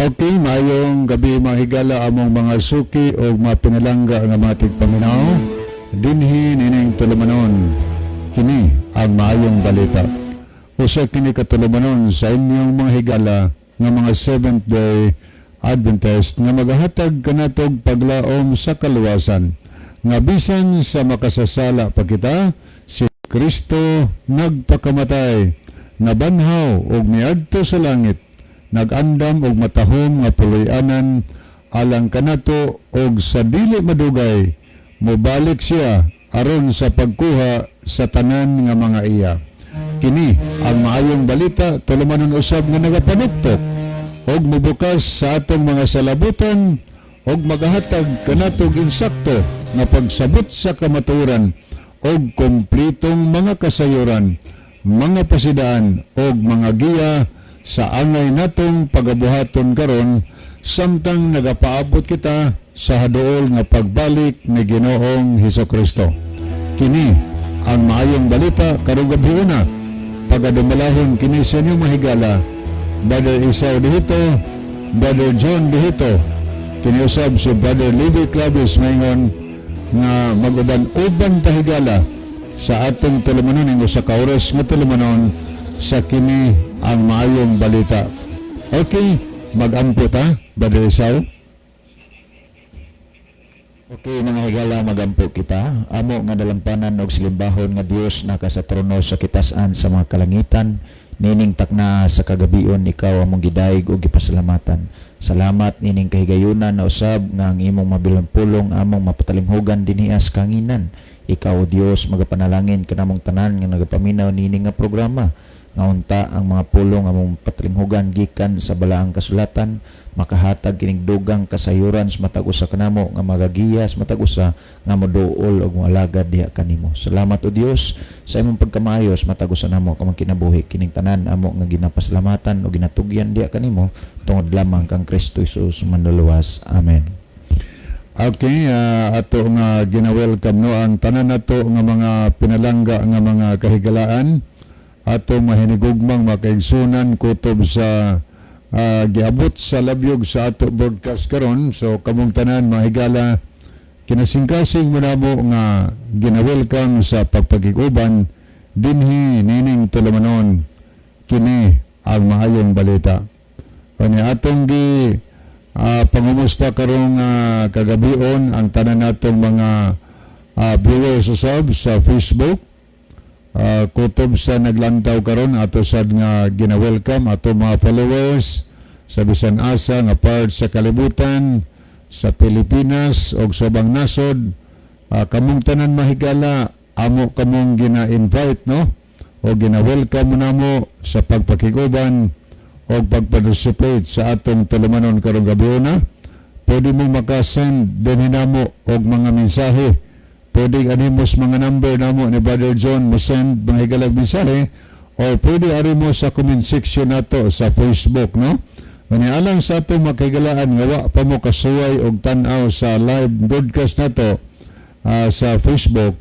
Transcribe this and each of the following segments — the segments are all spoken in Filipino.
Okay, mayong gabi mga higala among mga suki o mga pinalangga nga matig paminaw. Dinhi nining tulumanon. Kini ang maayong balita. Usa kini katulumanon sa inyong mga higala nga mga Seventh Day Adventist nga magahatag kanatog paglaom sa kaluwasan. Nga bisan sa makasasala pa kita, si Kristo nagpakamatay, nabanhaw og miadto sa langit, nagandam og matahom nga puloy-anan alang kanato og sa dili madugay mobalik siya aron sa pagkuha sa tanan nga mga iya. Kini ang maayong balita tulumanon usab nga nagapanuktok og mubukas sa atong mga salabutan og magahatag kanatog insakto nga pagsabot sa kamatuoran og kumplitong mga kasayuran, mga pasidaan og mga giya sa angay natong pagabuhaton karon samtang nagapaabot kita sa haduol nga pagbalik ni Ginoong Hesukristo. Kini ang maayong balita karong gabi una. Pagadumalahon kini sa inyong mahigala, Brother Isaw dihito, Brother John dihito, kiniusab si Brother Libby Clavis maingon nga mag-uban-uban tahigala sa atong tulumanon ing usa ka oras nga tulumanon sa kini ang maayong balita. Okay, mag-ampo ta, Brother Isaw. Okay, mga higala, magampo kita. Amo nga dalampanan og silimbahon nga Dios naka sa trono sa kitasan sa mga kalangitan, nining takna sa kagabion ikaw among gidayeg og gipasalamatan. Salamat nining kahigayunan na usab nga ang imong mabilang pulong among mapatalinghugan dinhi sa kanginan. Ikaw o Dios magapanalangin kanamong tanan nga nagapaminaw nining nga programa. Nga unta ang mga pulong among patalinghugan gikan sa balaang kasulatan, makahatag kining dugang kasayuran sa matag usa kanamo nga magagiya sa matag usa nga moduol og moalagad diha kanimo. Salamat o Dios sa imong pagkamayos matag usa namo kamang kinabuhi kining tanan amo nga ginapasalamatan o ginatugyan diha kanimo tungod lamang kang Kristo Jesus manluluwas. Amen. Okay, ato nga gina-welcome no ang tanan nato nga mga pinalangga nga mga kahigalaan, ato mahinigugmang makaigsunan kutob sa giabot sa labyog sa ato broadcast karon. So kamong tanan mahigala, kinasingkasing mo namo nga gina-welcome sa pagpakiguban dinhi nining tulumanon. Kini ang maayong balita. Kani atong gi pangumusta karong kagabion ang tanan natong mga viewers usab sa Facebook. Kutob sa naglantaw karon ato sad nga gina-welcome ato mga followers sa bisan asa nga part sa kalibutan, sa Pilipinas o sa bang nasod. Kamong tanan mahigala amo kamong gina-invite no o gina-welcome namo sa pagpakiguban o pagparticipate sa atong tulumanon karong gabi na. Pwede mong makasend din hinamo og mga mensahe. Pwede animos mga number namo ni Brother John mo send mga higalag mensahe, o pwede ari mo sa comment section nato sa Facebook no. Kani alang sa atong makahigalaan nga wa pa mo kasuway og tan-aw sa live broadcast nato sa Facebook,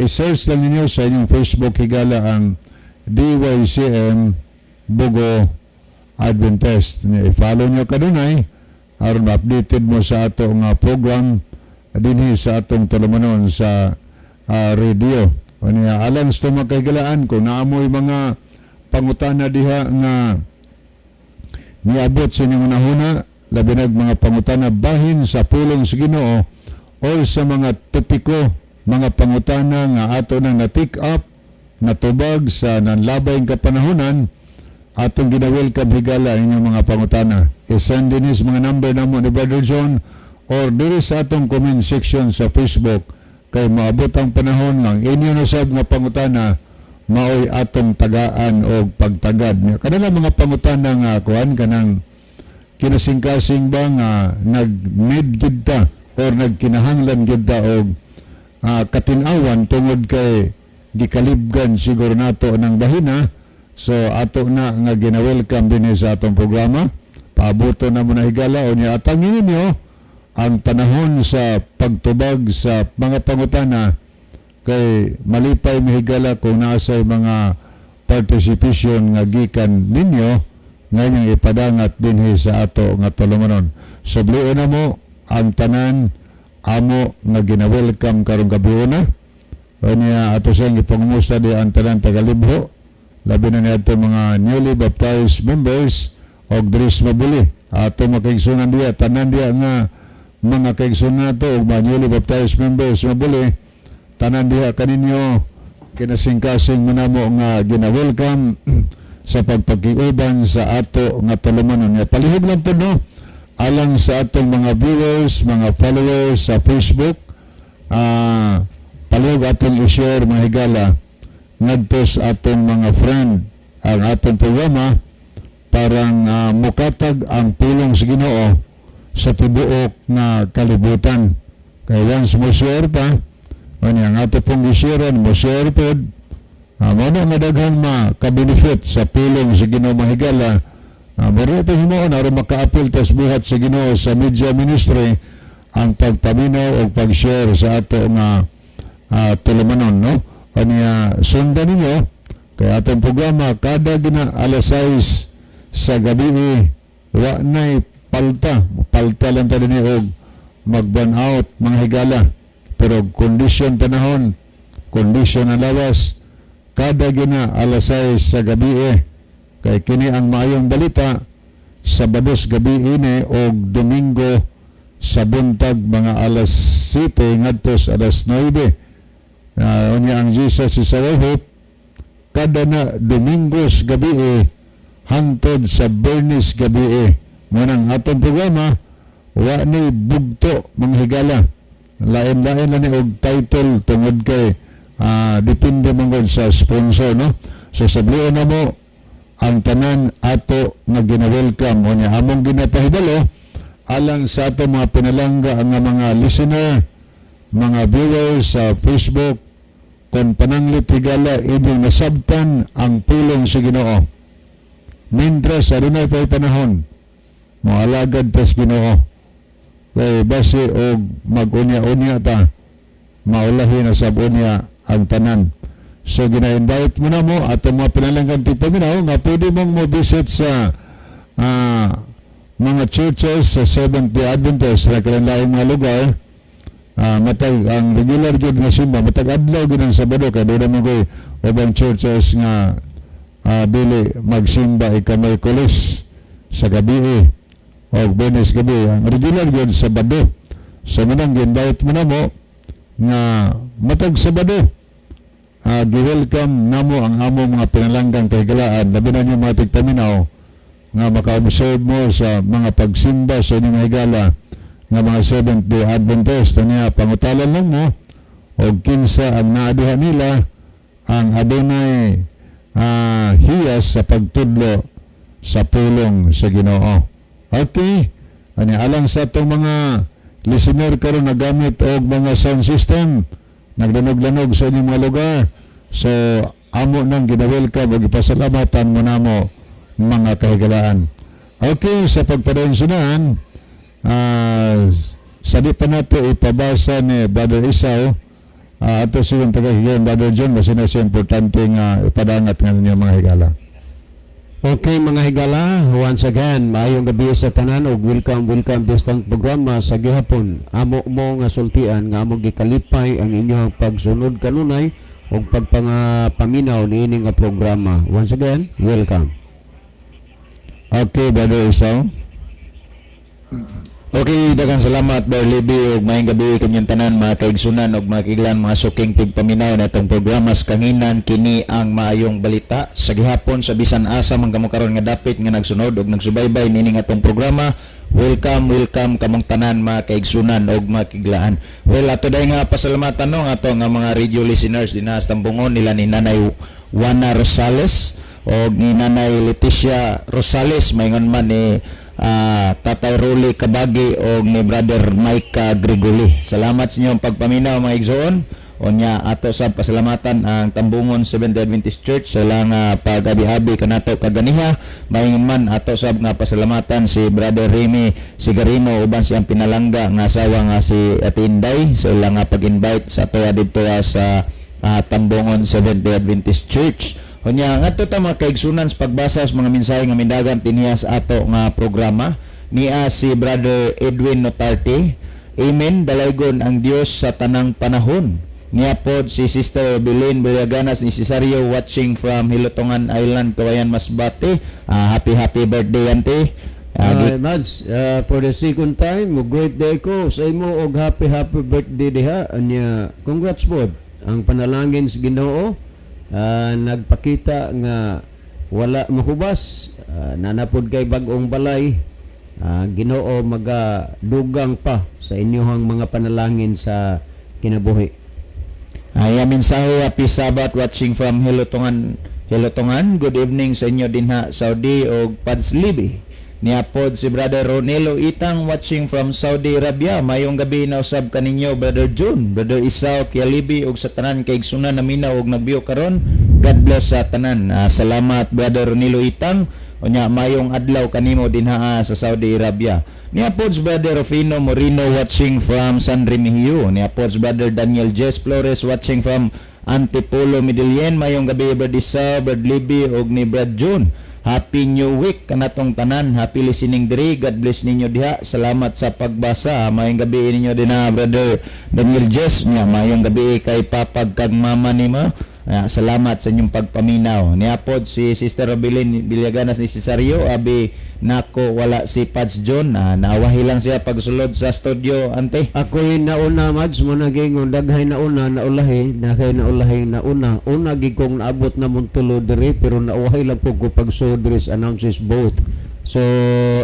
i-search lang ninyo sa inyong Facebook higala ang DYCM Bugo Adventist. I-follow nyo kadunay aron ma-updated mo sa ato nga program dinhi sa atong tulumanon sa radio. O niya, alang sa makahigalaan ko, naamoy mga pangutana diha nga niabot sa inyong unahuna, labi nag mga pangutana bahin sa pulong sa Ginoo o sa mga topiko, mga pangutana nga ato nang na-take up, natubag sa nanlabay kapanahonan, atong gina-welcome higala inyong mga pangutana. I-send din is mga number namo ni Brother John or diri sa atong comment section sa Facebook kay maabot ang panahon ng inyo nasab nga pangutana maoy atong tagaan o pagtagad. Kanala mga pangutana nga kuan kanang kinasingkasing ba nga nag-need gid ta or nagkinahanglan gid ta og katinawan tungod kay gikalibgan siguro nato ng bahina. So ato na nga gina-welcome din sa atong programa. Paaboto na mo na higala o niya atangin ninyo ang panahon sa pagtubag sa mga pangutana kay malipay mahigala kung nasa mga participation nga gikan ninyo ngayong ipadangat dinhi sa ato nga tulumanon. Sublion na mo ang tanan amo nga gina-welcome karong gabi na. O niya ato siyang ipangumusta di ang tanan tagalibho. Labi na niya mga newly baptized members o Dris Mabuli. Ato makaigsunan diya, tanan diya nga mga kaigsunan nato o mga newly baptized members Mabuli. Tanan diya kaninyo kinasing-kasing manamo nga gina-welcome sa pagpakiuban sa ato nga tulumanon. Palihog lang po no, alang sa atong mga viewers, mga followers sa Facebook, palihog atong i-share mga higala ngadto sa atong mga friend ang atong programa parang mukatag ang pulong sa Ginoo sa tibuok na kalibutan. Kaya once mo share pa, ang ato pong i-share, mo share po, muna nga daghang maka-benefit sa pulong sa Ginoo mahigala. Meron ito himoon, aron maka-apil tas buhat sa Ginoo sa media ministry ang pagpaminaw o pag-share sa ato nga tulumanon, no? Kanya sundan ninyo, kaya atong programa, kada gina alas 6 sa gabi, wa na'y palta lang tayo niyo mag-burn out, mga higala. Pero kondisyon panahon, kondisyon na lawas, kada gina alas 6 sa gabi kay kini ang maayong balita Sabados gabi ini o Domingo sa buntag mga alas 7 ngadto sa alas 9. Unya ang Jesus is our hope kada na Domingos gabi hangtod sa Bernis gabi munang atong programa wa ni bugto mga higala. Lain-lain na ni og title tungod kay depende man sa sponsor, no? So sablion na mo ang tanan ato nga gina-welcome o niya among ginapahibalo alang sa ato mga pinalangga nga mga listener, mga viewers sa Facebook kung pananglit higala inyong nasabtan ang pulong sa Ginoo. Mintras adunay pa'y panahon moalagad tas Ginoo kay base og mag-unya-unya ta maulahi na sab-unya ang tanan. So gina-invite mo na mo at ang mga pinalanggan tigpaminaw nga pwede mong mo-visit sa mga churches sa Seventh-day Adventist na kanilang mga lugar. Matag ang regular jud nga simba matag adlaw gid ang Sabado kay doon mo koy ubang churches nga dili magsimba ika Miyerkules sa gabi o Biyernes gabi. Ang regular jud Sabado. So manang gi-invite mo na mo nga matag Sabado gi-welcome namo ang among mga pinalanggang kahigalaan labi na niyo mga tigpaminaw nga maka-observe mo sa mga pagsimba sa inyong higala nga mga Seventh-day Adventist. Niya pangutalan lang mo o kinsa ang naadihan nila ang adunay hiyas sa pagtudlo sa pulong sa Ginoo. Okay, alang sa itong mga listener karon nagamit og mga sound system naglanog-lanog sa inyong mga lugar, so amo nang gina-welcome o ipasalamatan mo namo mga kahigalaan. Okay, sa pagpadayon sa di pa nato ipabasa ni Brother Isaw ato silang tagahigayon Brother John basi na siya importante nga ipadangat nga ninyo mga higala. Okay mga higala, once again maayong gabi sa tanan og welcome distant programa sa gihapon. Amo mo nga sultian nga amo gikalipay ang inyong pagsunod kanunay og pagpangapaminaw niini nga programa. Once again, welcome. Okay, Brother Isaw. Okay, daghang salamat Brother Libby ug maayong gabi kanyang tanan mga kaigsunan ug mga kailan mga suking tigpaminaw na itong programa sa kanginan kini ang maayong balita sa gihapon sa bisan asa man kamo karon nga dapit nga nagsunod ug nagsubaybay nini nga itong programa. Welcome kamong tanan mga kaigsunan ug mga kiglaan. Well, ato day nga pasalamatan no ato nga mga radio listeners dinha sa Tambungon nila ni Nanay Juana Rosales o ni Nanay Leticia Rosales mayngon man ni Tatay Ruli Kabagi o ni Brother Mike Grigoli. Salamat sa inyong pagpaminaw mga igsoon. O niya ato sa pasalamatan ang Tambungon Seventh-day Adventist Church sa ilang pag-abi-abi kanato kaganiha. Maayong man ato sa nga pasalamatan si Brother Remy Sigarino uban siyang pinalangga nga asawa nga si Ate Inday sa ilang pag-invite sa ato dito sa Tambungon Seventh-day Adventist Church. Unya ngadto ta mga kaigsunan sa pagbasa sa mga mensahe nga mindagan tiniya sa ato nga programa niya si Brother Edwin Notarte. Amen. Dalaygon ang Dios sa tanang panahon. Niya pod si Sister Belen Villaganas ni Cesario watching from Hilotongan Island, Kawayan, Masbate. Happy birthday ante. Mads, for the second time, mo great day ko sa imo og happy birthday diha. Anya, congrats pod. Ang panalangin sa Ginoo nagpakita nga wala mahubas, nanapod kay bag-ong balay. Ginoo magadugang pa sa inyong mga panalangin sa kinabuhi. Mensahe, happy Sabbath watching from Hilotongan. Good evening sa inyo dinha Saudi og Pads Libi. Niapod si Brother Ronelo Itang watching from Saudi Arabia. Mayong gabi na usab kaninyo Brother June, Brother Isao Kialibi og sa tanan kay igsunan na minaw og nagbiyo karon. God bless sa tanan. Salamat Brother Ronelo Itang. Unya mayong adlaw kanimo dinha sa Saudi Arabia. Niapod si Brother Rufino Moreno watching from San Remigio. Niapod si Brother Daniel Jess Flores watching from Antipolo, Medellin. Mayong gabi Brother Isao, Brother Libby og ni Brother June. Happy New Week kanatong tanan. Happy listening diri. God bless ninyo diha. Salamat sa pagbasa. Mayong gabi ninyo din Brother Daniel Jess. Mayong gabi kay papag kag mama nimo. Salamat sa inyong pagpaminaw. Niapod si Sister Robilin Villaganas ni Cesario. Abi nako wala si Pads John. Naawahi lang siya pagsulod sa studio ante. Ako'y nauna, Mads, mo nagingon, daghay naulahi nauna. Una gikong naabot na muntulo diri, pero nauwahay lang po ko pagsulod diri sa announces both. So,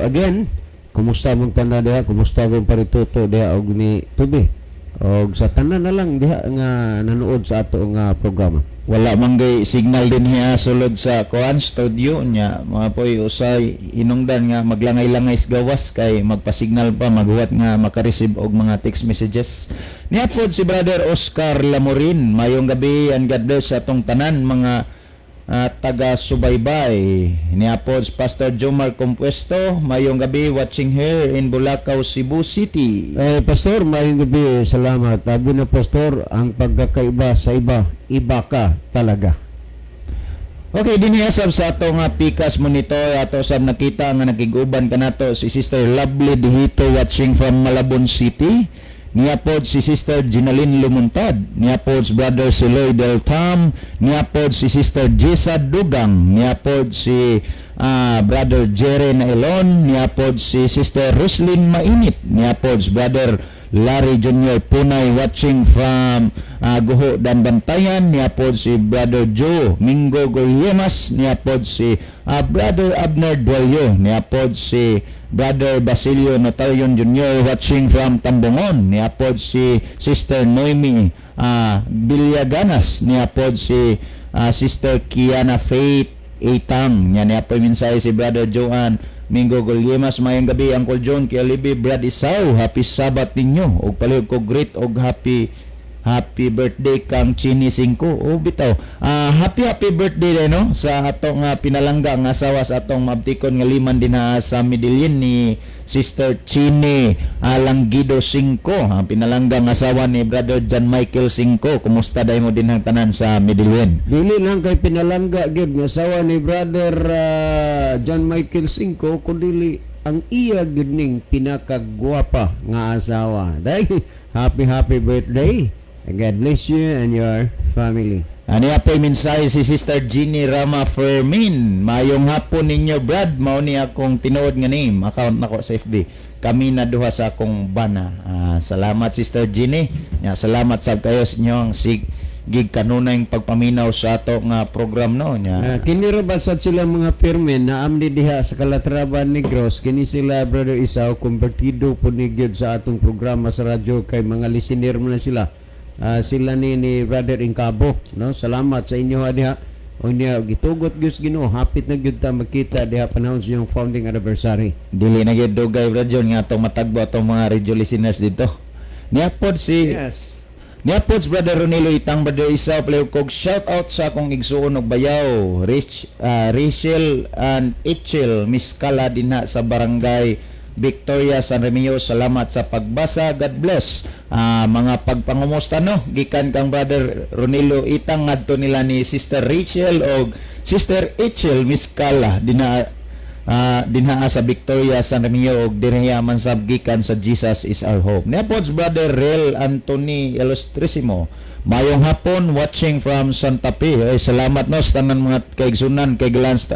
again, kumusta mong tanda diha, kumusta mong parituto diha, og ni Tubi. Og sa tanan na lang diha nga nanood sa ato nga programa. Wala manggay signal din niya sulod sa kuan studio niya. Mga poy usay hinungdan nga maglangay-langay sa gawas kay magpa-signal pa maghuwat nga maka-receive og mga text messages. Niapod si Brother Oscar Lamorin. Mayong gabi and God bless sa atong tanan mga taga-subaybay. Niapod si Pastor Jomar Compuesto. Mayong gabi watching here in Bulacau, Cebu City. Pastor, mayong gabi, salamat. Sabi na Pastor, ang pagkakaiba sa iba ka talaga. Okay, dinihasab sa ato nga pikas monitor ato sab nakita nga nakiguban kanato si Sister Lovely Dihito watching from Malabon City. Niapod si Sister Ginaline Lumuntad, niapod si Brother Siloy Del Tam, niapod si Sister Jessa Dugang, niapod si Brother Jerry Nailon, niapod si Sister Roslyn Mainit, niapod si Brother Larry Jr. Punay watching from Guho dan Bantayan, niapod si Brother Joe Mingo Golyemas, niapod si Brother Abner Dualyo, niapod si Brother Basilio Notarion Jr. watching from Tambungon, niapod si Sister Noemi Villaganas, niapod si Sister Kiana Faith Itang, niapod minsahe si Brother Joan Mingo Golyemas. Mayong gabi Uncle John Kialibi, Brad Isaw, happy Sabbath ninyo og palihog ko great og happy birthday kang Chini 5. Bitaw. Happy birthday din no sa atong pinalangga nga asawa sa atong mabtikon nga liman din sa Medellin ni Sister Chini Langgido 5. Pinalangga nga asawa ni Brother John Michael 5. Kumusta day mo din ang tanan sa Medellin? Dili lang kay pinalangga gid nga asawa ni Brother John Michael 5, kundi ang iya gid ning pinakagwapa nga asawa. Dai happy birthday. God bless you and your family. Ani apoy mensahe si Sister Jeannie Rama Fermin. Mayong hapon ninyo Brad, mao ni akong tinuod nga name, account nako sa FB. Kami na duha sa akong bana. Salamat Sister Jeannie. Salamat sab kayo sa inyong gig kanunay pagpaminaw sa ato nga program no nya. Kini ra basad sila mga Fermin na amdi diha sa Calatrava Negros. Kini sila Brother Isao konvertido pud ni gyud sa atong programa sa radyo kay mga listener mo na sila. Sila ni Brother Incabo, no? Salamat sa inyo diha. O niya gitugot gyud Ginoo, hapit na gyud ta magkita diha panahon sa inyong founding anniversary. Dili na gyud dugay Brother nga atong matagbo atong mga radio listeners dito. Niapod si Niapod Brother Ronelo Itang, Brother Isaw Pleukog, shout out sa akong igsuon og bayaw, Rachel and Echel Miskala dinha sa barangay Victoria San Remio. Salamat sa pagbasa. God bless. Mga pagpangumusta no, gikan kang Brother Ronilo Itang ngadto nila ni Sister Rachel o Sister Echel Miskala dinha sa Victoria San Remio og dinha man sab gikan sa Jesus is our hope. Nepods Brother Rel Anthony Ilustrisimo. Mayong hapon watching from Santa Fe. Salamat no sa tanan mga kaigsunan kay Glans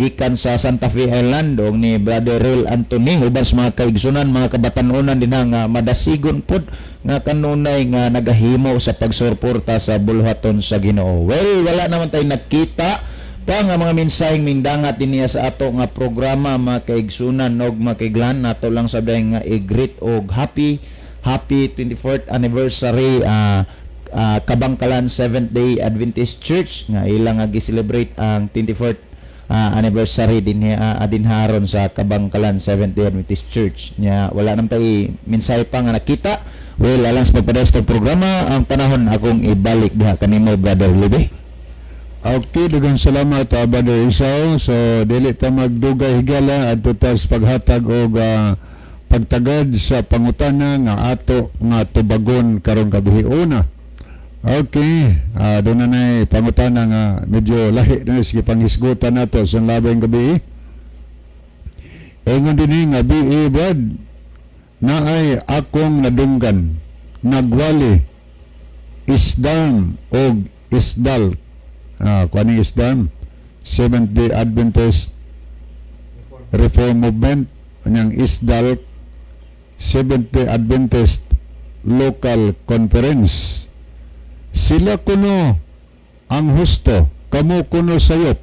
gikan sa Santa Fe Island og ni Brother Rel Anthony uban sa mga kaigsunan mga kabatan-onan dinha nga madasigon pud nga kanunay nga nagahimo sa pagsuporta sa bulhaton sa Ginoo. Well, wala naman tay nakita pa nga mga mensaheng mindangat dinhi sa ato nga programa mga kaigsunan og mga kaiglan nato lang sabihin nga i-greet og happy 24th anniversary Kabangkalan Seventh Day Adventist Church nga ilang nga gi-celebrate ang 24th anniversary dinharon sa Kabangkalan Seventh Day Adventist Church nya wala nam tay mensahe pa nga nakita. Well, alang sa pagpadayos programa ang panahon akong ibalik diha kanimo Brother Libby. Okay, daghang salamat Brother Isaw. So dili ta magdugay higala adto ta sa paghatag og pagtagad sa pangutana nga ato nga tubagon karon gabi una. Okay, doon na pangutana nga medyo lahi na sige panghisgutan nato sa labing gabi. Ingon din nga bi Brad na ay akong nadunggan nagwali isdam og isdal kuani isdam Seventh-day Adventist Reform Movement kanyang isdal Seventh-day Adventist Local Conference. Sila kuno ang husto, kamo kuno sayop.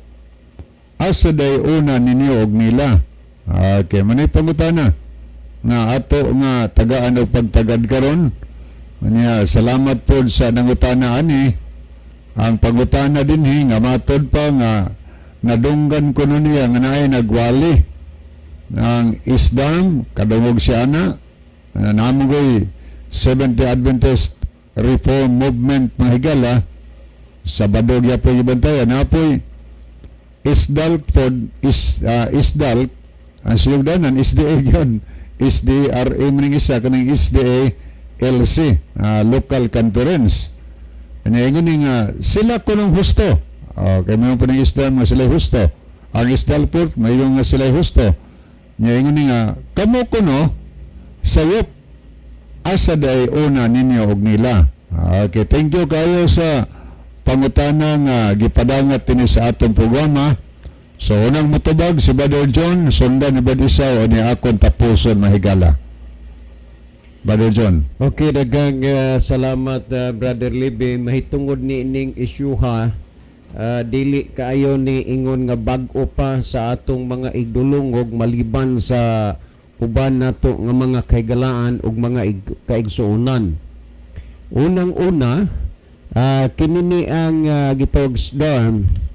Asa day una ninyo og nila. Okay, manay pangutana nga ato nga tagaan og pagtagad karon. Kanya salamat po sa nangutana ani. Ang pangutana dinhi nga matod pa nga nadunggan kuno niya nga naay nagwali ang isdam kadungog siya na namugoy Seventh-day Adventist Reform Movement mga higala Sabado gyapon gibantayan napoy isdal pod isdal ang silugdanan SDA yon SDRA maning isa kanang SDA LC local conference. Ingon nga sila kunong husto. Okay, mayroon po ng isdal nga sila husto. Ang isdal po, mayroon nga sila husto. Ingon nga, kamo kuno sayop asa day una ninyo og nila. Okay, thank you kayo sa pangutana nga gipadangat ini sa atong programa. So, unang mutubag si Brother John, sundan ni Brother Isaw o ni akong tapuson mahigala. Brother John. Okay, dagang salamat Brother Libby. Mahitungod ni ining isyuha, dili kaayo ni ingon nga bag-o pa sa atong mga igdulong og maliban sa uban nato nga mga kaigalaan ug mga kaigsuonan. Unang-una, kini ni ang gitawag SDARM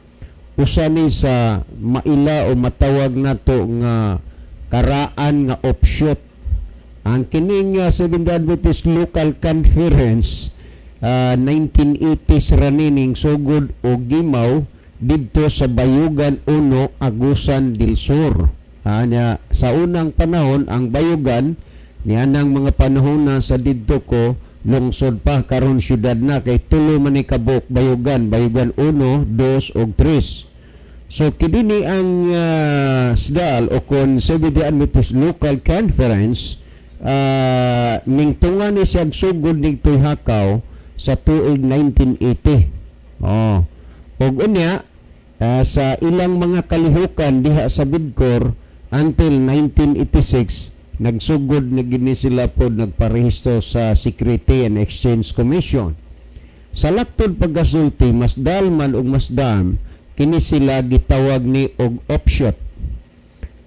usa ni sa maila o matawag nato nga karaan nga offshoot. Ang kining Seventh-day Adventist Local Conference 1980s ranining sugod o gimaw didto sa Bayugan 1, Agusan del Sur. Sa unang panahon ang Bayugan nianang mga panahon na sa didto ko lungsod pa karon syudad na kay tulo man ni kabuk Bayugan 1, 2 ug 3. So kini ang SDAL o kon Seventh-day Adventist Local Conference ningtungan ni siyang sugod ning tuyhakaw sa tuig 1980. Og unya sa ilang mga kalihukan diha sa Bidcor until 1986 nagsugod na gini sila pod nagparehistro sa Security and Exchange Commission. Sa laktod pagkasulti mas dalman og mas dam kini sila gitawag ni og offshoot.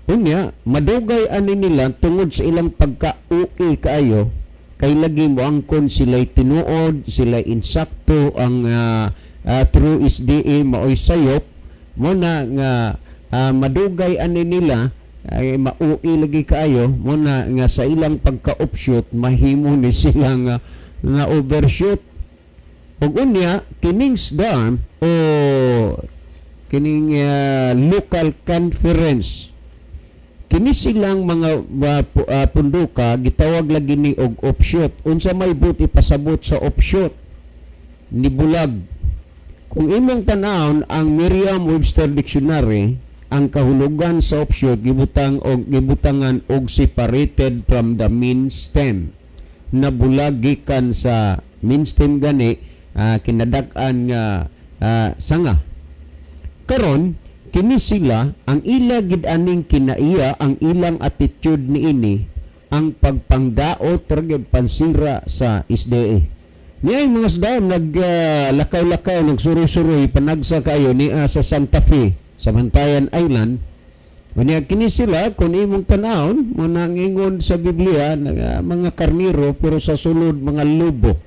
Unya, madugay ani nila tungod sa ilang pagka-uwi kaayo kay lagi mo angkon sila'y tinuod, sila'y insakto ang true SDA maoy sayop mo na nga madugay ani nila ay mauwi lagi kaayo mo na nga sa ilang pagka-offshoot mahimo ni sila nga overshoot. Ug unya kining SDARM o kining local conference kini silang mga punduka gitawag lagi ni og offshoot. Unsa may buti pasabot sa offshoot ni bulag. Kung imong tanawon ang Merriam-Webster Dictionary, ang kahulugan sa offshoot gibutangan og separated from the main stem, na bulag gikan sa main stem gani kinadak-an nga sanga. Karon kini sila ang ila gid aning kinaiya, ang ilang attitude niini ang pagpangdaot ragid pansira sa SDA. Niay mga sadam naglakaw-lakaw, nagsuroy-suroy panagsa kayo ni sa Santa Fe sa Bantayan Island. Unya kini sila kung imong tanawon mo nangingon sa Biblia mga karniro pero sa sulod mga lobo.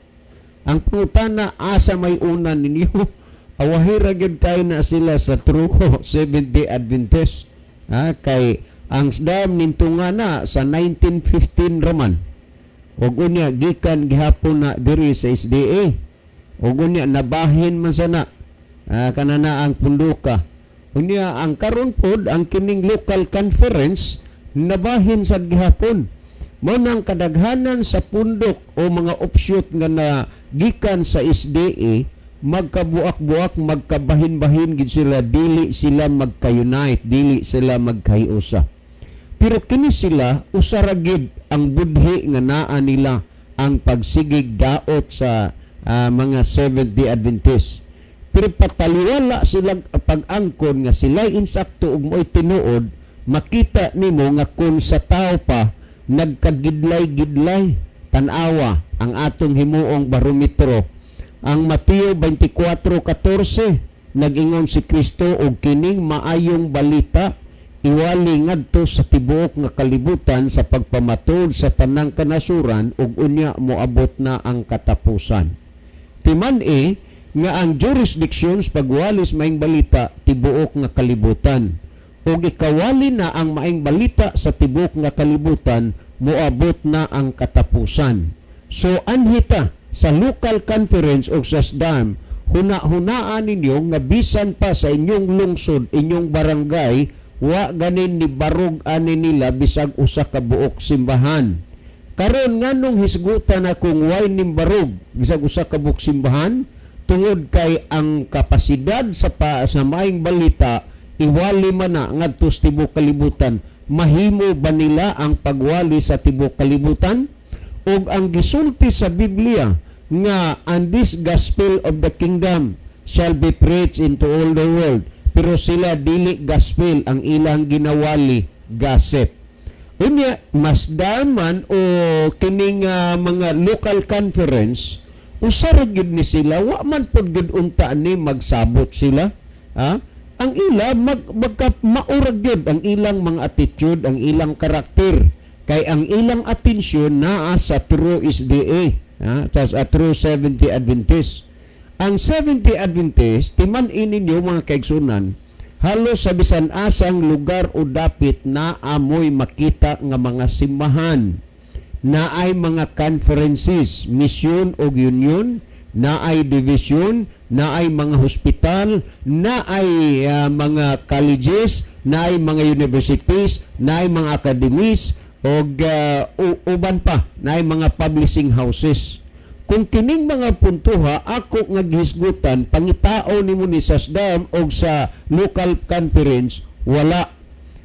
Ang pangutana asa may unan ninyo? Awahira gyud kay na sila sa true Seventh-day Adventist. Kay ang sadam nintunga na sa 1915 raman. Og unya gikan gihapon na diri sa SDA. Og unya nabahin man sana kanana ang punduka. Unya ang karon pod ang kining local conference nabahin sa gihapon. Mao nang kadaghanan sa pundok o mga offshoot nga na gikan sa SDA magkabuak-buak, magkabahin-bahin gid sila, dili sila magka-unite, dili sila magkahiusa. Pero kini sila usara gid ang budhi nga naa nila ang pagsigig daot sa mga Seventh-day Adventist. Pero pataliwala sila pag-angkon nga sila insakto ug mo'y tinuod, makita nimo nga kung sa tao pa nagkagidlay-gidlay tan-awa ang atong himuong barometro. Ang Mateo 24:14 nag-ingon si Kristo og kining maayong balita iwali ngadto sa tibuok nga kalibutan sa pagpamatod sa tanang kanasuran ug unya moabot na ang katapusan. Timan nga ang jurisdictions pagwalis maing balita tibuok nga kalibutan ug ikawali na ang maing balita sa tibuok nga kalibutan moabot na ang katapusan. So anhita sa local conference o sa SDAM, huna-hunaan ninyo nga bisan pa sa inyong lungsod, inyong barangay, wa ganin ni barog ani nila bisag usa ka buok simbahan. Karon nganong hisgutan akong way ning barog bisag usa ka buok simbahan tungod kay ang kapasidad sa maing balita iwali man na ngadto sa tibuok kalibutan. Mahimo ba nila ang pagwali sa tibuok kalibutan? Og ang gisulti sa Biblia nga and this gospel of the kingdom shall be preached into all the world, pero sila dili gospel ang ilang ginawali, gossip. Unya mas daman o kining mga local conference usara gid ni sila, wa man pod gid unta ni magsabot sila. Ang ila maurag gid ang ilang mga attitude, ang ilang karakter. Kay ang ilang atensyon naa sa true SDA, sa true Seventh-day Adventist. Ang Seventh-day Adventist, timan ininyo mga kaigsunan, halos sa bisan asang lugar o dapit na amoy makita nga mga simbahan, na ay mga conferences, mission o union, na ay division, na ay mga hospital, na ay mga colleges, na ay mga universities, na ay mga academies, o uban pa na ay mga publishing houses. Kung kining mga puntuha ako nga gihisgutan pangitao nimo ni sa SDAM o sa local conference, wala.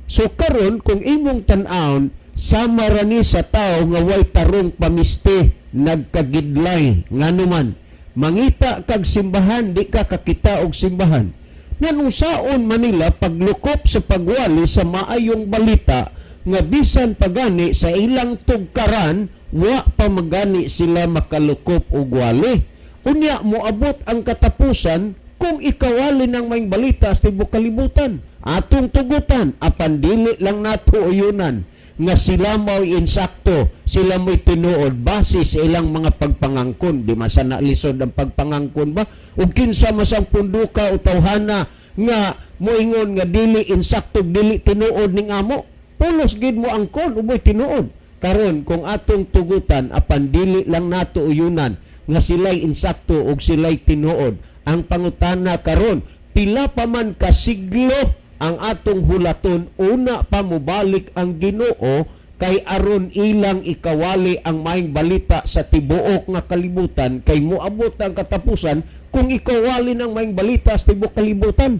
So karon kung imong tan-awon sama ra ni sa tao nga way tarong pamiste nagkagidlay nganuman mangita kag simbahan di ka kakita og simbahan. Nanusaon Manila paglukop sa pagwali sa maayong balita nga bisan pagani sa ilang tugkaran wa pa magani sila makalukop og wali. Unya moabot ang katapusan kung ikawali ng maing balita sa tibuok kalibutan. Atong tugutan apan dili lang nato uyunan nga sila mo'y insakto, sila mo'y tinuod base sa ilang mga pagpangangkon. Di masana lisod ang pagpangangkon ba? Ug kinsa masang punduka o tawhana nga moingon nga dili insakto, dili tinuod ning amo. Pulos gid mo angkon uboy tinuod. Karon kung atong tugutan apan dili lang nato uyunan nga sila'y insakto ug sila'y tinuod. Ang pangutana karon, pila pa man ka siglo ang atong hulaton una pa mobalik ang Ginoo kay aron ilang ikawali ang maayong balita sa tibuok nga kalibutan kay moabot ang katapusan kung ikawali ng maayong balita sa tibuok kalibutan.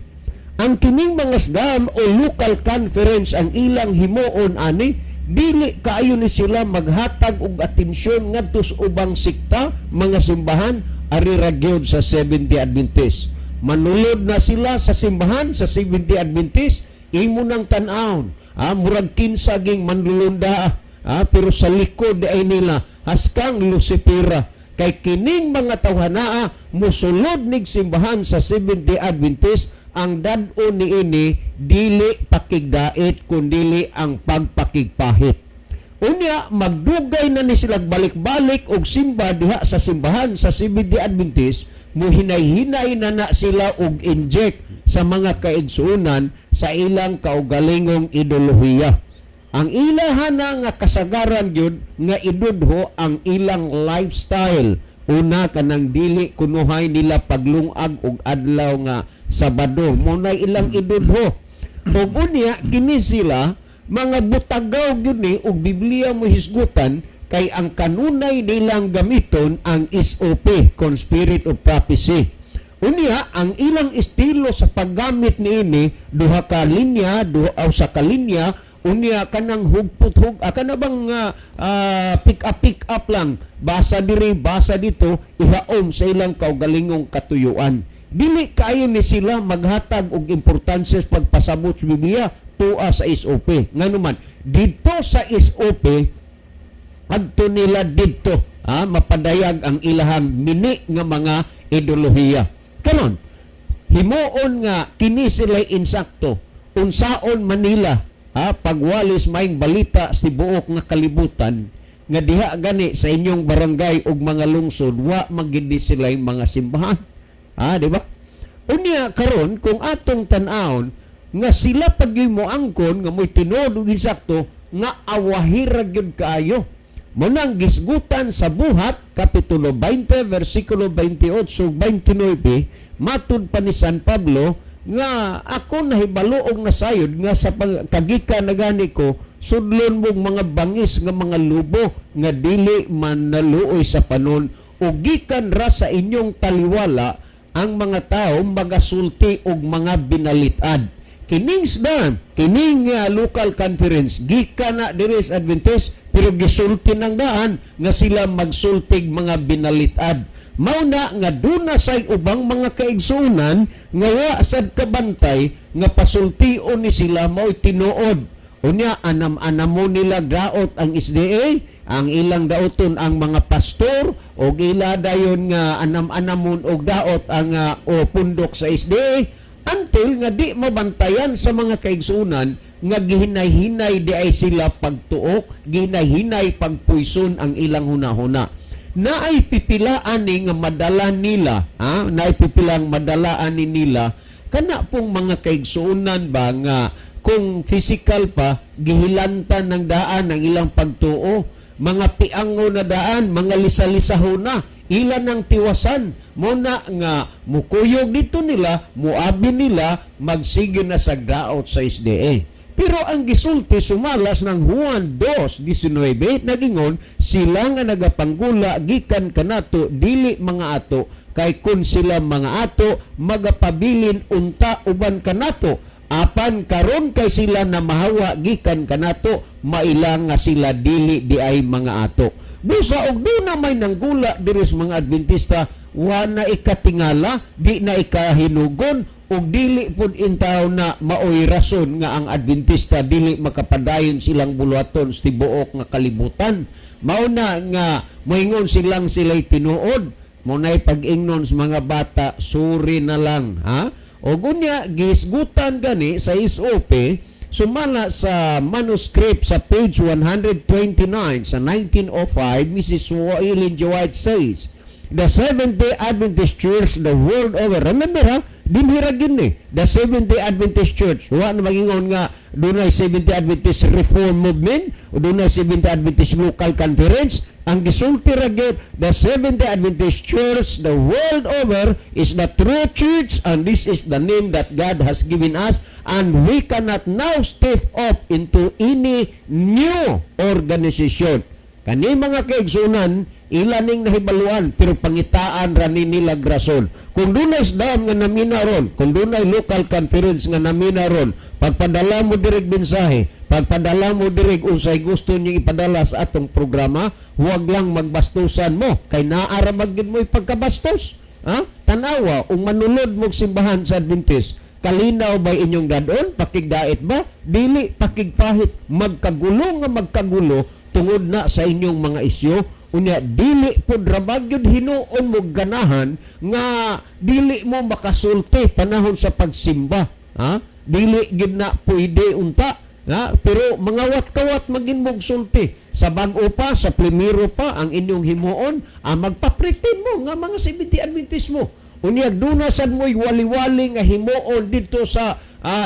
Ang kining mga SDAM o local conference ang ilang himuon ani, dili kaayo ni sila maghatag og atensyon ngadto sa ubang sikta, mga simbahan ari ra gyud sa Seventh-day Adventist. Manulod na sila sa simbahan sa Seventh-day Adventist, imo nang tan-awon, murag kinsaging manlulunda, pero sa likod ay nila haskang Lucifera. Kay kining mga tawhanaa musulod nig simbahan sa Seventh-day Adventist, ang dad-o niini dili pakigdait kundili ang pagpakigpahit. Unya magdugay na ni sila balik-balik og simba diha sa simbahan sa Seventh-day Adventist, muhinay-hinay na sila og inject sa mga kaigsuonan sa ilang kaugalingong ideolohiya. Ang ilahan na nga kasagaran yun nga idudho ang ilang lifestyle. Una kanang dili kunuhay nila paglungag og adlaw nga Sabado, muna ilang idudho. Og unya kini sila mga butagaw gyud ni og Biblia mo hisgutan kay ang kanunay nilang gamiton ang SOP, con spirit of prophecy. Unya ang ilang estilo sa paggamit niini duha ka linya, duha sa kalinya, unya kanang hugput-hug, kana bang pick up lang, basa diri, basa dito, ihaom sa ilang kaugalingong katuyuan. Dili kayo ni sila maghatag og importansya sa pagpasabot sa Biblia tuwa sa SOP. Nganuman, dito sa SOP, adto nila dito, mapadayag ang ilahang mini nga mga ideolohiya. Karon, himuon nga kini sila insakto, unsaon Manila, pagwalis maing balita sa buok nga kalibutan, nga diha gani sa inyong barangay ug mga lungsod, wa magindi sila mga simbahan. Di ba? Unya karon kung atong tan-awon nga sila pagimoangkon nga mo'y tinuod ug insakto nga awahira gyud kaayo. Munang gisgutan sa Buhat kapitulo 20 bersikulo 28 ug 29 matud pa ni San Pablo nga ako nahibalo og nasayod nga sa kagikan na gani ko sudlon mong mga bangis nga mga lubo nga dili man naluoy sa panon o gikan ra sa inyong taliwala ang mga tao magasulti og mga binalitad. Kining SDAM, kining local conference, gikan na diri sa Adventist, pero gisulti ng daan nga sila magsultig mga binalitad. Mauna nga duna say ubang mga kaigsuonan nga wa sad kabantay nga pasultion ni sila mao'y tinuod. Unya anam-anamo nila daot ang SDA, ang ilang daoton ang mga pastor o ila dayon nga anam-anamon og daot ang o pundok sa SDA until nga di mabantayan sa mga kaigsuonan nga gihinay-hinay di ay sila pagtuok, gihinay-hinay pagpuison ang ilang hunahuna. Naay pipilaan ni nga madala nila, naay pipilang madalaan ni nila kana pong mga kaigsuonan ba nga kung physical pa gihilantan ng daan ang ilang pagtuo, mga piango na daan, mga lisa-lisaho na, ilan ang tiwasan, muna nga mukuyog dito nila, muabi nila, magsige na sa daot sa SDA. Pero ang gisulti sumalas ng Juan 2:19, nagingon, sila nga nagapanggula, gikan kanato, dili mga ato, kay kun sila mga ato, magapabilin unta uban kanato, apan karon kay sila na mahawa gikan kanato mailang nga sila dili di ay mga ato. Busa og di na may nanggula diri sa mga Adventista wa na ikatingala, di na ikahinugon ug dili pud intaw na maoy rason nga ang Adventista dili makapadayon silang buluhaton sa tibuok nga kalibutan. Mao na nga moingon silang sila'y tinuod, mo nay pag-ingnon sa mga bata, suri na lang, o gunya, gisgutan gani sa SOP, sumala sa manuscript sa page 129 sa 1905, Mrs. Ellen G. White says, the Seventh-day Adventist Church the world over, remember dinhirag yun the Seventh-day Adventist Church. Wa na magingon nga dunay Seventh-day Adventist Reform Movement o dunay Seventh-day Adventist Local Conference. Ang gisulti ra gyud, the Seventh-day Adventist Church the world over is the true church, and this is the name that God has given us, and we cannot now step up into any new organization. Kani mga kaigsunan, ilaning nahibaluan, pero pangitaan ra ni nila grason. Kung dunay isdam nga namina ron, kung dunay local conference nga namina ron, pagpadala mo direk mensahe, pagpadala mo direk unsay gusto niyo ipadala sa atong programa, huwag lang magbastusan mo, kay naara magid mo pagkabastos. Ha? Tanawa, ung manulod mo simbahan sa Adventist, kalinaw ba inyong dadon? Pakigdait ba? Dili pakigpahit, magkagulo nga magkagulo, tungod na sa inyong mga isyo. Unya dili pod rabag yun hinuon mo ganahan nga dili mo makasulti panahon sa pagsimba. Ha? Dili gid na pwede unta. Ha? Pero mga wat-kawat magin mong sulti. Sa bag-o pa, sa primero pa, ang inyong himuon, magpapretend mo nga mga Seventh-day Adventist mo. Unya dunasan mo'y wali-wali nga himuon dito sa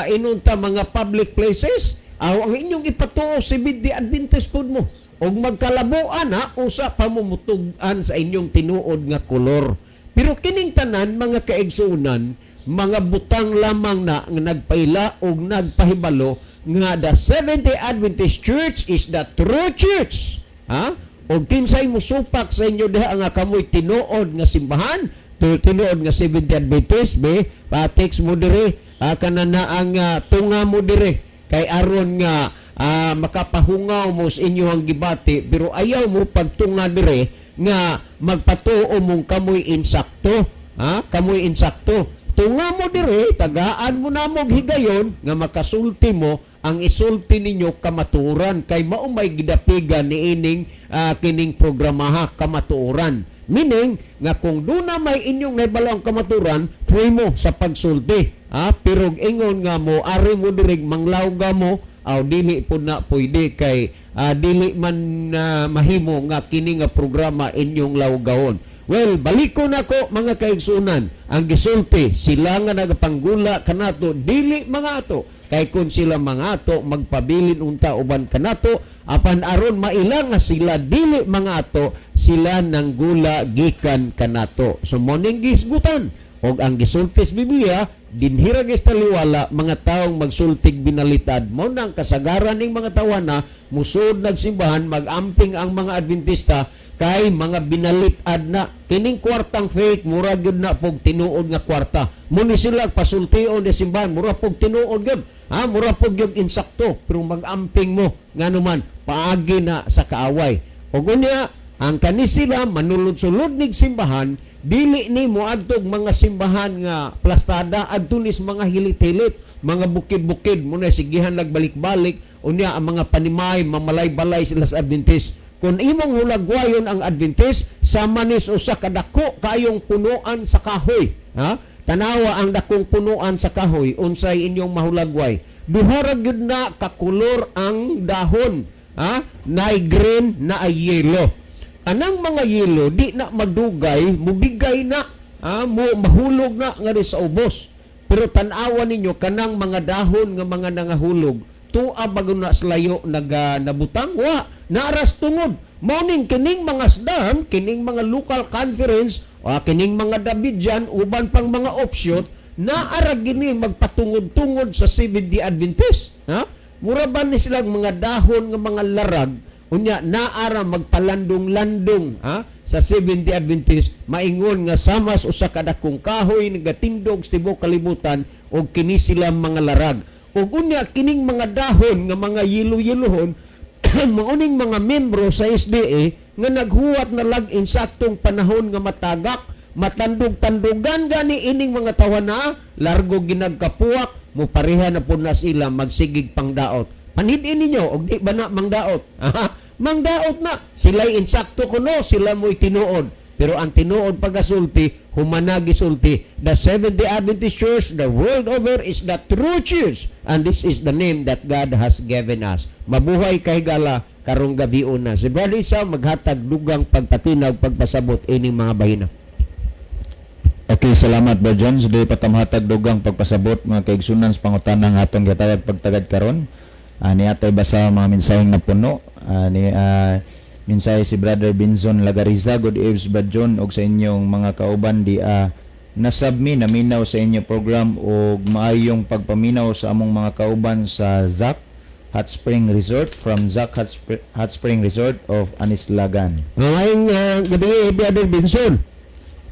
inunta mga public places. Ang inyong ipatuo Seventh-day Adventist pod mo. Og magkalabuan usa pa mumutugan sa inyong tinuod nga kolor. Pero kining tanan mga kaigsunan, mga butang lamang na nga nagpaila og nagpahibalo nga the Seventh-day Adventist Church is the true church. Ha? Og kinsay musupak sa inyo diha nga kamoy tinuod nga simbahan, tinuod nga Seventh-day Adventist, text mo dire, kanana ang tunga mo dire kay aron nga makapahungaw mo sa inyo ang gibati, pero ayaw mo pagtunga dire nga magpatuo mong kamoy insakto. Ha? Kamoy insakto. Tunga mo dire, tagaan mo na mong higayon nga makasulti mo ang isulti ninyo kamaturan kay maumay gidapigan ni ining kining programaha kamaturan. Meaning nga kung doon na may inyong naibalo ang kamaturan, free mo sa pagsulti. Pero ingon nga mo, ari mo dirig manglawga mo, dili po na pwede kay dili man mahimo nga kini nga programa inyong lawgahon. Well, baliko na ko mga kaigsunan, ang gisulti sila nga nagapanggula kanato dili mga ato. Kay kung sila mga ato magpabilin unta uban kanato, apan aron mailang nga sila dili mga ato, sila nang gula gikan kanato. So moning gisgutan og ang gisulti sa Biblia, dinhira gis taliwala mga taong magsultig binalitad mo nang kasagaran ning mga tawana musud nagsimbahan magamping ang mga Adventista kay mga binalitad na kining kwartang fake mura gyud na pog tinuod nga kwarta mo ni sila pasultion ni simbahan mura pog tinuod gyud mura pog gyud insakto pero magamping mo nganuman paagi na sa kaaway ug unya ang kani sila manulod-sulod nig simbahan dili ni moadtog mga simbahan nga plastada adtunis mga hilit-hilit mga bukid-bukid muna sigihan nagbalik-balik unya ang mga panimay mamalay-balay sila sa Adventist. Kung imong hulagwayon ang Adventist sama nis usa ka dako kayong punuan sa kahoy, tanawa ang dakong punuan sa kahoy unsay inyong mahulagway, duha ra gyud na ka kolor ang dahon, naay green na ay yellow. Anang mga yelo di na magdugay, mubigay na, mahulog na nga sa ubos. Pero tanawa ninyo kanang mga dahon nga mga nangahulog, tuwa bago na slayo nabutang, naras tungod. Morning kining mga SDAM, kining mga local conference, kining mga Davidjan, uban pang mga offshoot, naara gini magpatungod-tungod sa Seventh-day Adventist. Mura ba ni silang mga dahon nga mga larag, unya naara magpalandong-landong sa Seventh-day Adventist, maingon nga samas usa ka dakong kahoy nagatindog sa tibuok kalibutan og kini sila mga larag. Ug unya kining mga dahon nga mga yelo-yelohon mauning mga membro sa SDA nga naghuwat na lag-in saktong panahon nga matagak, matandog-tandogan gani ining mga tawana, largo ginagkapuwak, mo pareha na po na sila magsigig pangdaot. Panhid-in ninyo, og di ba na mangdaot? Mangdaot na. Sila'y insakto kuno, sila mo'y tinuod. Pero ang tinuod pagasulti, humanagi sulti. The Seventh-day Adventist Church, the world over, is the true church. And this is the name that God has given us. Mabuhay kay gala, karong gabion na. Si Brother Isa, maghatag dugang pagpatinag, pagpasabot, ining mga bahina. Okay, salamat Brother John. So, di patamhatag dugang pagpasabot mga kaigsunan sa pangutanan nga atong gitawag pagtagad karon. Ni atay basa mga mensaheng napuno. Mensahe si Brother Binzon Lagariza. Good evening Brother John og sa inyong mga kauban di nasabmi naminaw sa inyong program og maayong pagpaminaw sa among mga kauban sa ZAC Hot Spring Resort from ZAC Hot Spring Resort of Anislagan. Ngayong gabi, Brother Benson.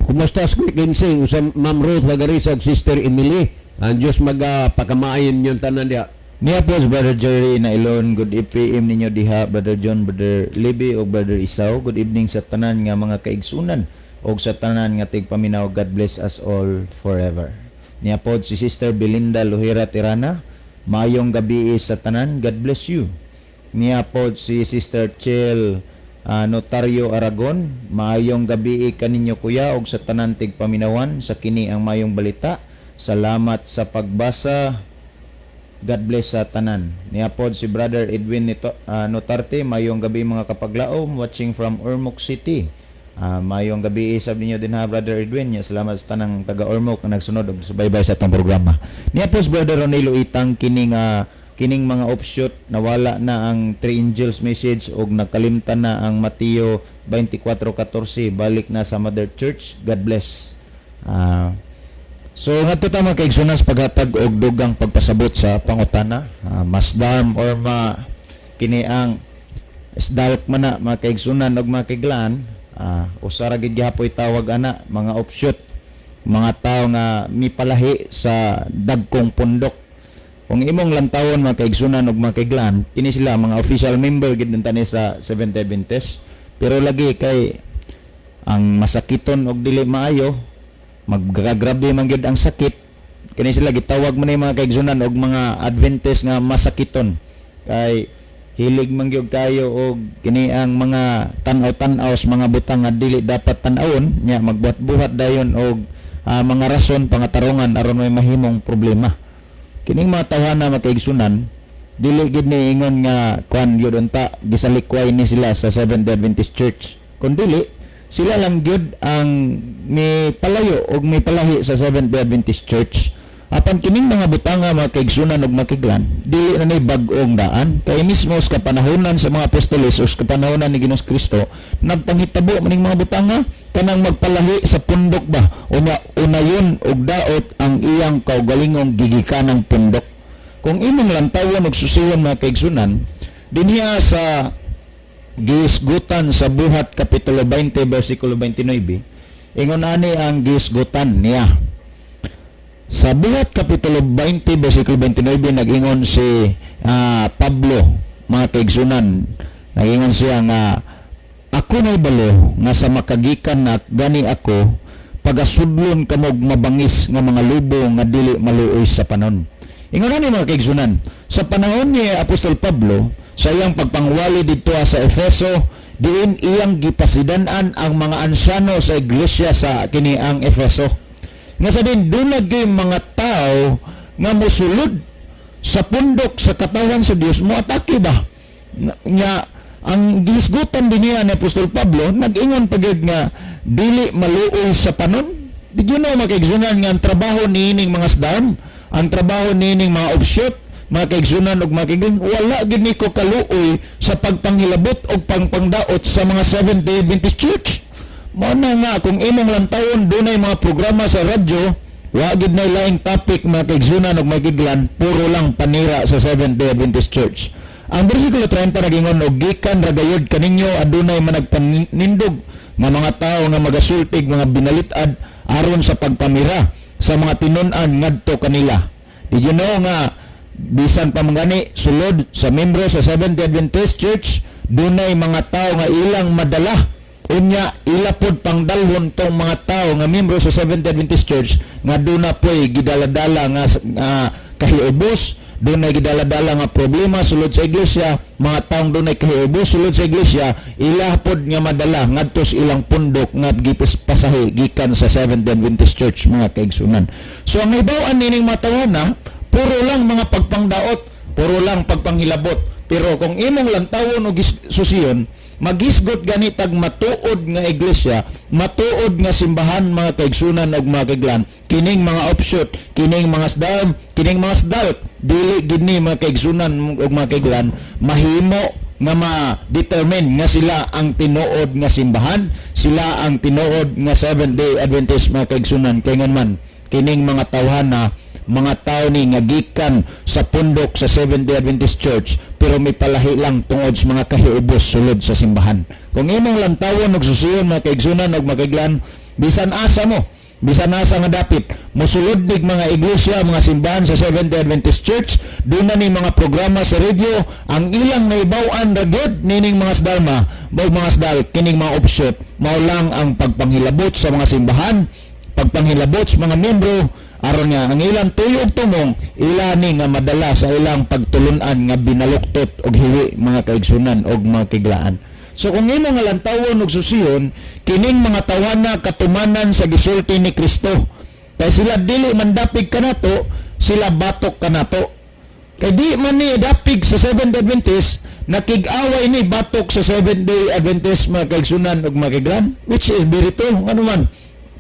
Kumusta sa Kinsing sa Ma'am Ruth Lagarisa ug Sister Emily? Ang Diyos magpakamayon yung tanan diya. Niya po Brother Jerry na Ilon, good PM ninyo diha, Brother John, Brother Libby o Brother Isaw. Good evening sa tanan nga mga kaigsunan o sa tanan nga tigpaminaw. God bless us all forever. Niya po si Sister Belinda Luhira Tirana, mayong gabi sa tanan, God bless you. Niya po si Sister Chel Notario Aragon, mayong gabi kaninyo kuya og sa tanan tigpaminawan sa kini ang mayong balita. Salamat sa pagbasa. God bless sa tanan. Niapod si Brother Edwin Notarte, mayong gabi mga kapaglaom, watching from Ormoc City. Mayong gabi sabi niyo din ha Brother Edwin. Salamat sa tanang taga Ormoc na nagsunod og subaybay sa atong programa. Niapod si Brother Ronilo Itang kining mga offshoot nawala na ang Three Angels message og nakalimtan na ang Mateo 24:14 balik na sa Mother Church. God bless. So ngadto ta mga kaigsunan sa paghatag og dugang pagpasabot sa pangutana, masdam or kini ang isdalok man na mga kaigsunan og mga kaiglaan, usara gid gihapoy tawag ana mga offshoot, mga tao nga mipalahi sa dagkong pundok. Kung imong lantawon mga kaigsunan og mga kaiglaan, kini sila mga official member gid tani sa Seventh-day Adventist, pero lagi kay ang masakiton og dili maayo maggrabe man gyud ang sakit, kini sila gitawag man mga kaigsunan og mga Adventist nga masakiton kay hilig man gyud kayo og kini ang mga tan-aw sa mga butang nga dili dapat tan-awon nya magbuhat-buhat dayon og mga rason pangatarungan aron may mahimong problema. Kining mga tawhana mga kaigsunan dili gid ni ingon nga kuan gyud unta gisalikway ni sila sa Seventh-day Adventist Church, kundi sila lang gyud ang may palayo og may palahi sa Seventh-day Adventist Church. Apan kining mga butanga mga kaigsunan og makiglan, dili na nay bag-ong daan kay mismo sa kapanahonan sa mga apostoles o sa kapanahonan ni Ginoong Kristo nagpanghitabo maning mga butanga kanang magpalahi sa pundok ba unya unayon og daot ang iyang kaugalingong gigikanang pundok. Kung imong lantawon og susiyon mga kaigsunan dinhiya sa giisgutan sa Buhat Kapitulo 20 versikulo 29, ingon ani ang giisgutan niya. Sa Buhat Kapitulo 20 versikulo 29 nag-ingon si Pablo mga kaigsunan, nag-ingon siya nga ako nay balo nga sa makagikan na gani ako pagasudlon kamog mabangis nga mga lubo nga dili maluoy sa panon. Ingon ani mga kaigsunan, sa panahon ni Apostol Pablo sa iyang pagpangwali dito sa Efeso, diin iyang gipasidanan ang mga ansyano sa iglesia sa kini ang Efeso. Nga sa din dunag mga tao nga mosulod sa pundok sa katawan sa Dios mo atake ba? Nga ang gisgutan din niya ni Apostol Pablo nag-ingon pagid nga dili maluoy sa panon. Di yun na makaigsunan nga ang trabaho niining mga sdam, ang trabaho niining mga offshoot, mga kaigsunan og mga kaigsunan, wala gini ko kaluoy sa pagpanghilabot og pangpangdaot sa mga Seventh-day Adventist Church. Mao na nga kung imong lantawon dunay mga programa sa radyo, wa gid na laing topic mga kaigsunan og mga kaiglan, puro lang panira sa Seventh-day Adventist Church. Ang bersikulo 30 nagingon og gikan ra gayud kaninyo adunay managpanindog nga mga tao nga magasultig mga binalit-ad aron sa pagpamira sa mga tinun-an ngadto kanila. Did you know nga bisan pa mangani sulod sa membro sa Seventh-day Adventist Church dunay mga tao nga ilang madala unya ilapod pang dalhon tong mga tao nga membro sa Seventh-day Adventist Church nga duna poy gidaladala nga kahiubos, dunay gidaladala nga problema sulod sa iglesia, mga taong dunay kahiubos sulod sa iglesia ilapod nga madala ngadto sa ilang pundok nga gipasahi gikan sa Seventh-day Adventist Church mga kaigsunan. So ang ibawan nining matawana puro lang mga pagpangdaot, puro lang pagpanghilabot. Pero kung imong lantawon o susiyon, maghisgot ganitag matuod nga iglesia, matuod nga simbahan mga kaigsunan ug mga kaiglan, kining mga offshoot, kining mga sdam, kining mga sdalk, dili gini mga kaigsunan ug mga kaiglan mahimo nga ma-determine nga sila ang tinuod nga simbahan, sila ang tinuod nga Seventh-day Adventist mga kaigsunan. Kay man kining mga tawhana, mga tao ni nga gikan sa pundok sa Seventh-day Adventist Church pero may palahi lang tungod sa mga kahiubos sulod sa simbahan. Kung imong lantawon og susiyon mga kaigsunan og mga kaiglan, bisan asa nga dapit mosulod nig mga iglesia, mga simbahan sa Seventh-day Adventist Church, doon na ni mga programa sa radio ang ilang naibaw-an ra gyud nining mga sdalma o mga sdal kining mga offshoot, mao lang ang pagpanghilabot sa mga simbahan, pagpanghilabot sa mga miyembro aron nga ang ilang tuyo ug tumong ila ni nga madala sa ilang pagtulunan nga binaluktot og hiwi mga kaigsunan og mga kiglaan. So kung imo nga lantawon og susiyon, kining mga tawana katumanan sa gisulti ni Kristo. Kay sila dili man dapig kanato, sila batok kanato. Kay di man ni dapig sa Seventh-day Adventist, nakig-away ni batok sa Seventh-day Adventist mga kaigsunan ug mga kiglaan, which is very true. Ano man,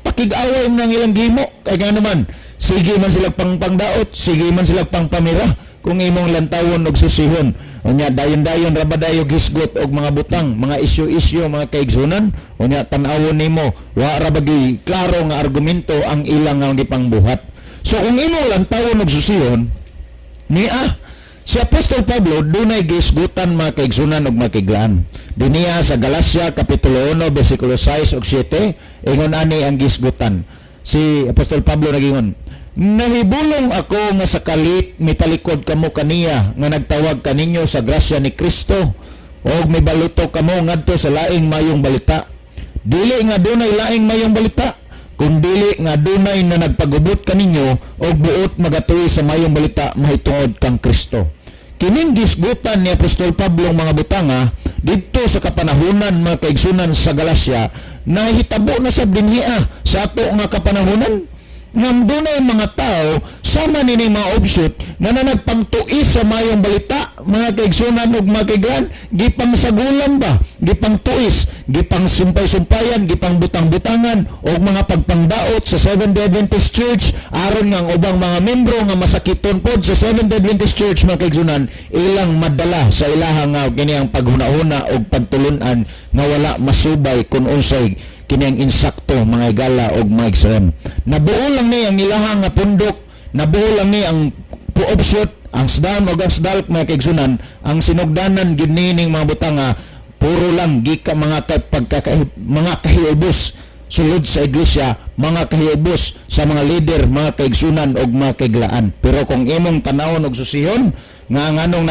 pakig-away man ang ilang gihimo, kay nga naman sige man sila pangdaot, sige man sila pangpamira kung imong lantawon og susihon. Unya dayon-dayon ra ba dayo gisgot og mga butang, mga isyu-isyu mga kaigsunan, unya tan-awon nimo wa ra bagi klaro nga argumento ang ilang nga gipangbuhat. So kung imong lantawon og susihon, niya si Apostol Pablo dunay gisgutan mga kaigsunan ug mga kiglaan. Diniya sa Galacia kapitulo 1 bersikulo 6 ug 7 ingon ani ang gisgutan. Si Apostol Pablo nagingon, nahibulong ako nga sa kalit mitalikod kamo kaniya nga nagtawag kaninyo sa grasya ni Kristo og mibaluto kamo ngadto sa laing mayong balita. Dili nga dunay laing mayong balita, kung dili nga dunay na nagpagubot kaninyo og buot magatuloy sa mayong balita mahitungod kang Kristo. Kining gisgutan ni Apostol Pablo mga butanga didto sa kapanahunan mga kaigsunan sa Galacia, nahitabo na sa dinhiya sa ato nga kapanahunan ngam dunay mga tao sama nining mga offshoot nga nagpangtuis sa mayong balita mga kaigsunan ug mga kaiglan, gipangsagulan ba, gipangtuis, gipangsumpay-sumpayan, gipangbutang-butangan og mga pagpangdaot sa Seventh-day Adventist Church aron nga ang ubang mga membro nga masakiton pod sa Seventh-day Adventist Church mga kaigsunan ilang madala sa ilahang nga kini ang paghuna-huna og pagtulunan nga wala masubay kun unsay kini ang insakto mga igala og mga extreme. Nabuo lang ni ang ilahang nga pundok, nabuo lang ni ang offshoot, ang sdam o ang sdalk mga kaigsunan, ang sinugdanan gyud nining mga butanga puro lang gika mga mga kahiubos sulod sa iglesia, mga kahiubos sa mga leader, mga kaigsunan og mga kaiglaan. Pero kung imong tan-awon og susihon nga nganong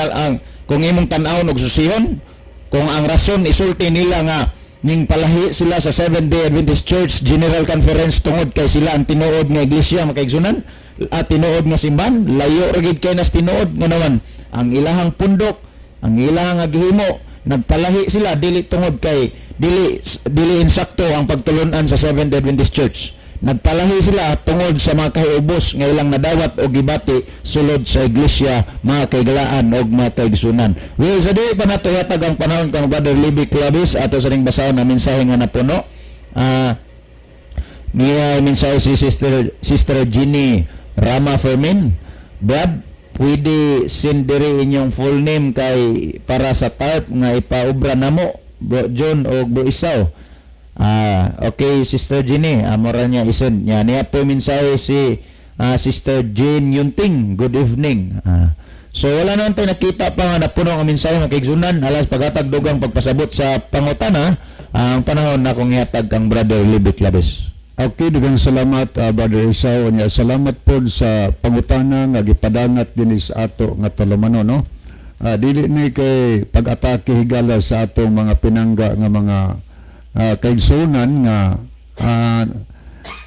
kung imong tan-awon og susihon, kung ang rason isulti nila nga ning palahi sila sa Seventh-day Adventist Church General Conference tungod kay sila ang tinuod nga iglesia mga kaigsunan at tinuod nga simbahan, layo ra gid kay nas tinuod nga naman ang ilahang pundok, ang ilahang gihimo, nagpalahi sila dili tungod kay dili insakto ang pagtulunan sa Seventh-day Adventist Church. Nagpalahi sila tungod sa mga kahiubos nga ilang nadawat o gibati sulod sa iglesia mga kaiglaan o mga kaigsunan. Well, sa di pa nato yatag ang panahon kang Brother Libby Clavis ato sa ring basahon na mensahe nga napuno. Niya mensahe si Sister Ginny Rama Fermin. Brad, pwede send diri inyong full name kay para sa tarp nga ipaubra namo Bro John o Bro Isaw. Okay, Sister Ginny, mora niya isend niya. Niya po mensahe si Sister Jane Yunting. Good evening. So wala naman tayo nakita pa nga napuno ang mensahe ng kaigsunan alas paghatag dugang pagpasabot sa pangutana ang panahon na kung ihatag kang Brother Libby Clavis. Okay, dugang salamat Brother Isaw. Salamat po sa pangutana nga gipadangat din sa ato nga tulumano, no? Dili ni kay pag-atake higala sa atong mga pinangga nga mga kaigsunan nga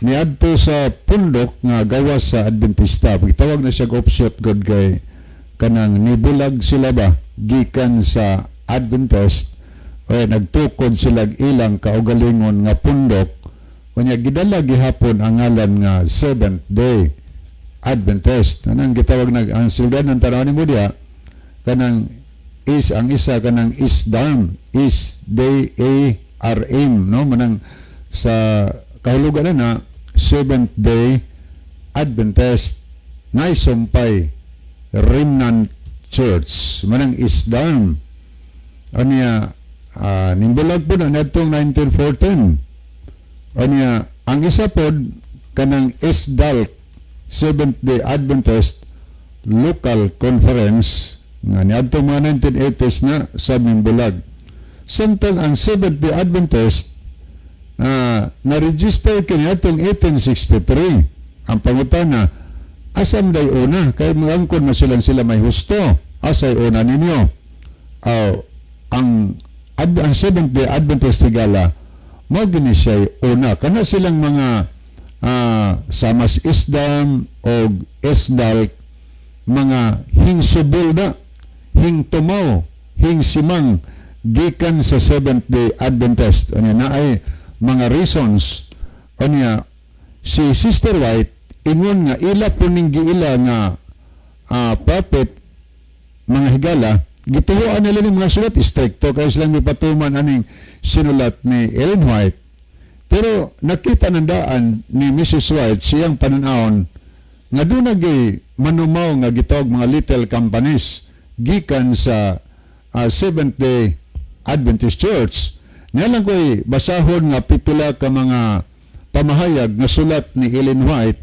niadto sa pundok nga gawas sa Adventista. Pagtawag na siya offshoot god kay kanang nibulag sila ba gikan sa Adventist o nagtukod sila ilang kaugalingon nga pundok unya gidala gihapon ang ngalan nga Seventh-day Adventist. Anang gitawag ang sildan ng tanaw ni Mudia kanang is ang isa kanang isdarm, is day a rm, no, manang sa kahulugan na Seventh Day Adventist na isumpay Remnant Church, manang isdarm. Aniya nimbulag po na netong 1914. Aniya ang isa pod kanang ISDALC, Seventh Day Adventist Local Conference nga niadtong mga 1980s na sa Nimbulag. Samtang ang Seventh Day Adventist na-register kini atong 1863. Ang pangutana, asam day una kay mangangkon na sila may husto, asay una ninyo. Ang Seventh Day Adventist Tigala mo gini siya una kana silang mga Samas Isdam o Isdal, mga hingsubol na, hingtumaw, hingsimang gikan sa Seventh Day Adventist. Ano na ay mga reasons. Ano si Sister White ingon nga ila po ning giila nga prophet mga higala, gituhuan nila ng mga sulat stricto kaya silang mipatuman aning sinulat ni Ellen White. Pero nakita ng daan ni Mrs. White siyang pananahon nga doon nagay manumaw nga gitawag mga little companies gikan sa Seventh Day Adventist Church. Nilang ko'y basahon nga pipila ka mga pamahayag nga sulat ni Ellen White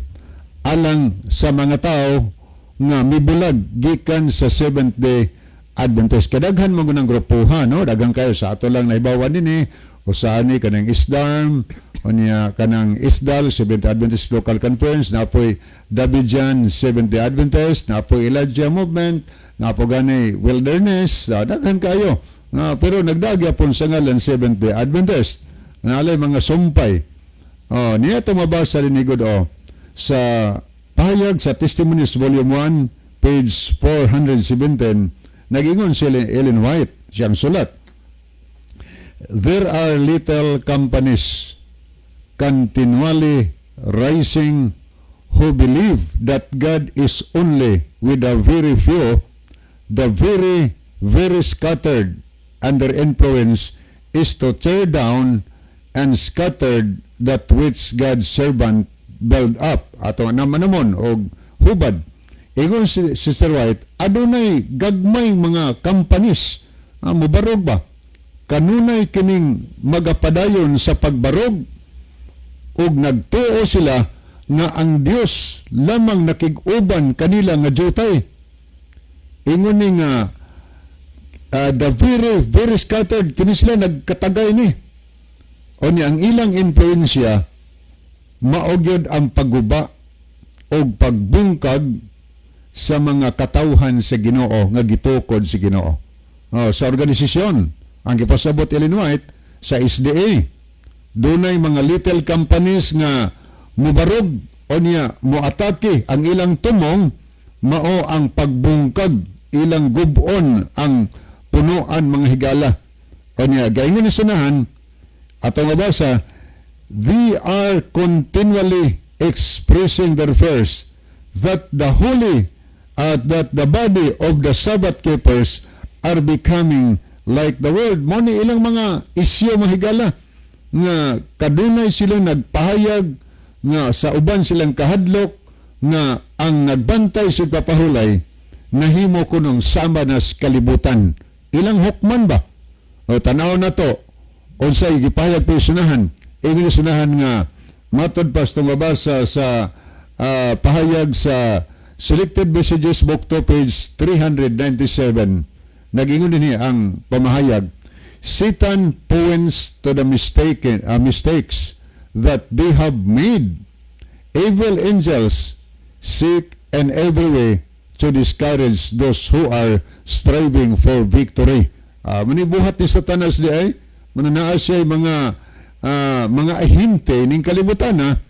alang sa mga tao nga mibulag gikan sa Seventh Day Adventist. Kadaghan mo ng grupuhan, no? Daghang kayo sa ato lang naibawan din usahan ni kanang ISDARM, o niya kanang ISDAL, Seventh Day Adventist Local Conference, napoy Dabijan, Seventh Day Adventist, napoy Elijah Movement, napo gani Wilderness, daghan kayo. Pero nagdagya pon sa ngalan Seventh Day Adventist. Nalay mga sumpay. Niya ito mabasa rin ni God sa pahayag sa Testimonies Volume 1, page 417, nag-ingon si Ellen White, siyang sulat. There are little companies continually rising who believe that God is only with a very few, the very, very scattered, and their influence is to tear down and scattered that which God's servant build up. Ato naman namon o hubad. Ingon si Sister White, adunay gagmay mga companies, mubarog ba? Kanunay kining magapadayon sa pagbarog ug nagtuo sila nga ang Dios lamang nakig-uban kanila nga jutay. Ingon ni nga the very, very scattered, kini sila nagkatagay ni. O ni ang ilang influensya maogyod ang pagguba o pagbungkag sa mga katawhan sa Ginoo nga gitukod sa Ginoo. Sa organisasyon, ang gipasabot Ellen White sa SDA, dunay mga little companies nga mubarog o niya muatake ang ilang tumong, mao ang pagbungkag ilang gubon ang punuan mga higala. O niya gaingon ni sunahan atong mabasa, they are continually expressing their fears that the holy that the body of the Sabbath keepers are becoming like the world. Mo ni ilang mga isyu mahigala nga kadunay silang nagpahayag nga sa uban silang kahadlok nga ang nagbantay sa papahulay nahimo kunong sama nas kalibutan. Ilang hukman ba? O tanaw na to unsay gipahayag pa sunahan. Ingin sunahan nga matod pas mabasa sa pahayag sa Selected Messages Book 2 page 397. Nag-ingon din ang pamahayag, Satan points to the mistakes that they have made. Evil angels seek in every way to discourage those who are striving for victory. Manibuhat ni Satanas di ay, mananaa siya mga ahinte ning kalibutan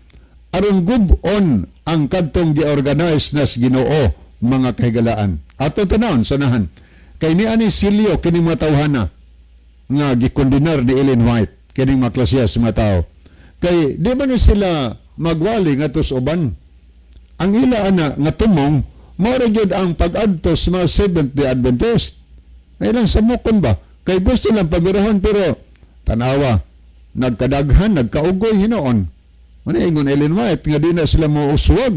aron gubon ang kadtong gi-organize nas Ginoo mga kahigalaan. Ato tanawon sanahan. Kay ni ani Silio kining mga tawhana nga gikondenar ni Ellen White kining mga klasyas mga tao. Kay di man sila magwali ngadto sa uban. Ang ila ana nga tumong mao ra gyud ang pag-adto sa mga Seventh Day Adventist. Ay lang samukon ba? Kay gusto lang pamirahon pero tanawa, nagkadaghan, nagkaugoy hinoon. Ano ingon Ellen White nga di na sila mo uswag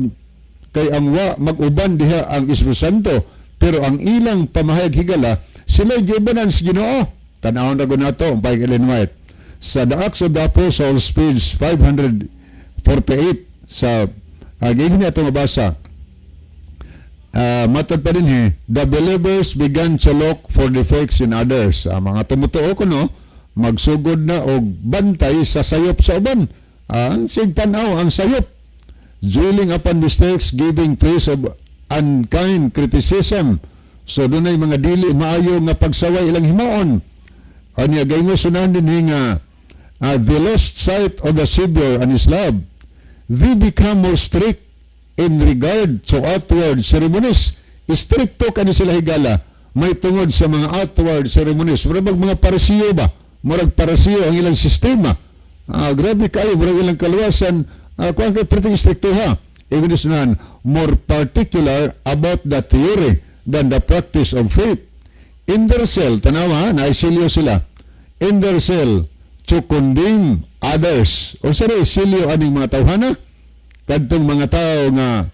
kay ang wa mag-uban diha ang Espiritu Santo pero ang ilang pamahayag higala sila giubanan sa Ginoo. Tanawon na nato ang pay Ellen White sa The Acts of the Apostles page 548 sa gihini ato mabasa. Matod pa din the believers began to look for defects in others. Mga tumutuo ko no, magsugod na og bantay sa sayop sa uban. Sig tanaw ang sayop. Dwelling upon mistakes, giving place of unkind criticism. So dunay mga dili maayo nga pagsaway ilang himaon. Anya gaingo sunan din nga they lost sight of the Savior and His love. They become more strict in regard to outward ceremonies. Stricto kani sila higala. May tungod sa mga outward ceremonies. Murag mga parasiyo ba? Murag parasiyo ang ilang sistema. Grabe kayo, murag ilang kaluwasan. Kung kay pretty stricto ha. Igunisanan, more particular about the theory than the practice of faith. In their cell, tanawa, naisilyo sila. In their cell, to condemn others. O sa isilyo aning mga tawhana? Kadtong mga tao nga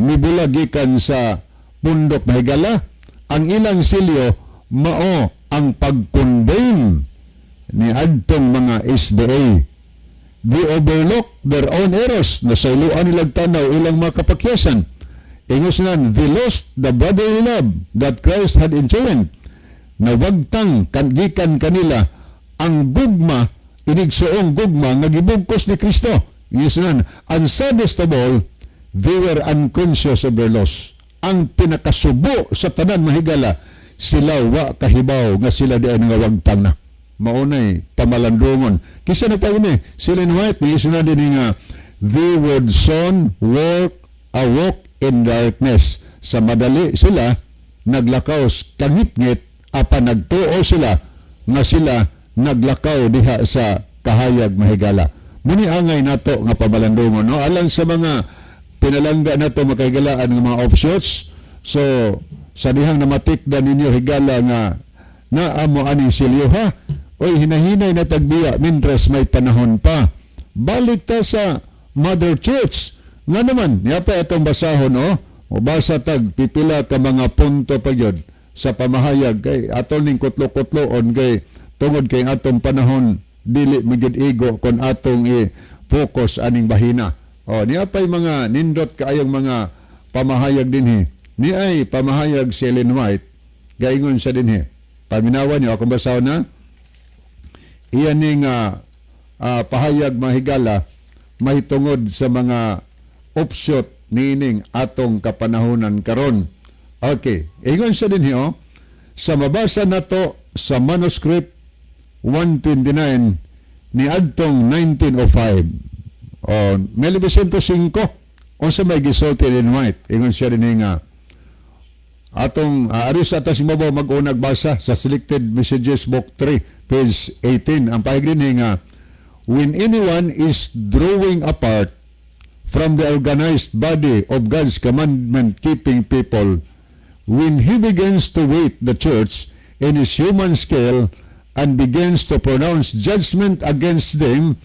mibulag gikan sa pundok na higala, ang ilang silyo mao ang pag-condemn ni adtong mga SDA. They overlook their own errors. Nasailuan nilang tanaw ilang mga kapakyasan. Ingos nan, they lost the brotherly love that Christ had enjoined. Nawagtang gikan kanila ang gugma, inigsuong gugma nga gibugkos ni Kristo. Ingos and saddest of all, they were unconscious of their loss. Ang pinakasubo sa tanan mahigala, sila wa kahibaw nga sila di ay nangawagtang na. Maunay pamalandungon. Kisa na pa ini, sila in White, ni na din nga, they would soon walk in darkness. Sa madali sila, naglakaw kangit-ngit, apa nagtuo sila, nga sila naglakaw diha sa kahayag mahigala. Muni angay nato nga pamalandungon, no? Alang sa mga pinalangga nato makahigalaan ng mga offshoots, so sa dihang namatikdan ninyo higala nga naamo aning silyo ha. Oy, hinahinay na tagbiya, mintres may panahon pa. Balik ta sa Mother Church. Nga naman, niya pa itong basahon, no? O basa tag, pipila ka mga punto pa yun sa pamahayag. Kay atong ning kutlo-kutloon, kay tungod kay atong panahon, dili magid ego kung atong i-focus aning bahina. O, niya pa'y mga nindot kaayong mga pamahayag din ni ay pamahayag si Ellen White, gaingon sa din paminawan niyo, akong basahon na, iyan ning pahayag mahigala mahitungod sa mga offshoot nining atong kapanahonan karon. Okay, ingon sa din sa mabasa nato sa manuscript 129 ni adtong 1905 o 1905 unsa may gisulti in White. Ingon siya din nga atong aris atas mabaw mag-unag basa sa Selected Messages Book 3 page 18 ang pahigrin nga when anyone is drawing apart from the organized body of God's commandment keeping people, when he begins to weight the church in his human scale and begins to pronounce judgment against them,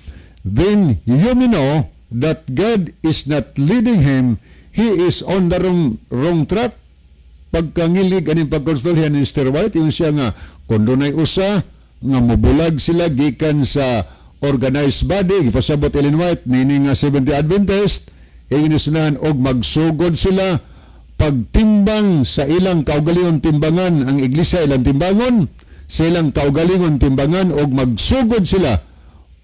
then you may know that God is not leading him, he is on the wrong track. Pagkangilig aning pagkonsultihan ni Mr. White, yung siya nga kung dunay usa nga mobulag sila gikan sa organized body, ipasabot Ellen White nini nga Seventh-day Adventist, inisunahan og magsugod sila pagtimbang sa ilang kaugalingon timbangan ang iglesia ilang timbangon, sa ilang kaugalingon timbangan og magsugod sila